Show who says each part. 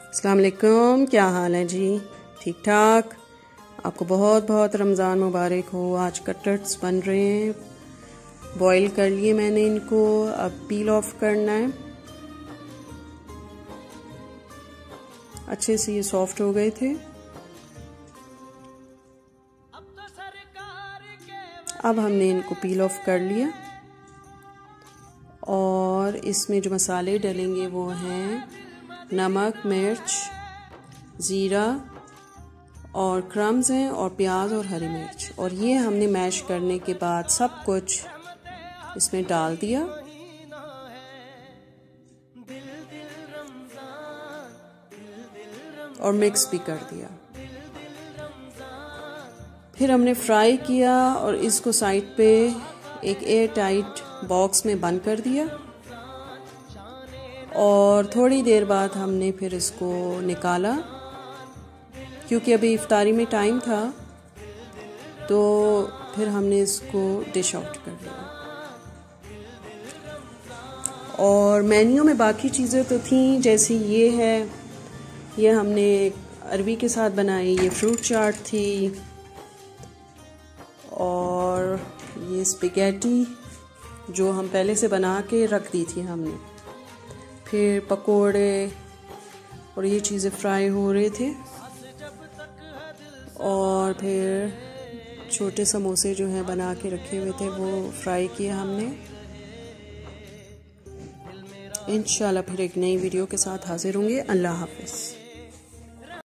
Speaker 1: अस्सलाम वालेकुम, क्या हाल है जी? ठीक ठाक। आपको बहुत बहुत रमज़ान मुबारक हो। आज कटलेट्स बन रहे हैं, बॉईल कर लिए मैंने इनको, अब पील ऑफ करना है। अच्छे से ये सॉफ्ट हो गए थे। अब हमने इनको पील ऑफ कर लिया और इसमें जो मसाले डलेंगे वो हैं नमक, मिर्च, ज़ीरा और क्रम्स हैं और प्याज और हरी मिर्च। और ये हमने मैश करने के बाद सब कुछ इसमें डाल दिया और मिक्स भी कर दिया। फिर हमने फ्राई किया और इसको साइड पे एक एयर टाइट बॉक्स में बंद कर दिया और थोड़ी देर बाद हमने फिर इसको निकाला क्योंकि अभी इफ्तारी में टाइम था, तो फिर हमने इसको डिश आउट कर दिया। और मेन्यू में बाकी चीज़ें तो थी, जैसे ये है, ये हमने अरबी के साथ बनाई, ये फ्रूट चाट थी और ये स्पैगेटी जो हम पहले से बना के रख दी थी हमने, फिर पकोड़े और ये चीज़ें फ्राई हो रहे थे और फिर छोटे समोसे जो हैं बना के रखे हुए थे वो फ्राई किए हमने। इंशाल्लाह फिर एक नई वीडियो के साथ हाजिर होंगे। अल्लाह हाफ़िज़।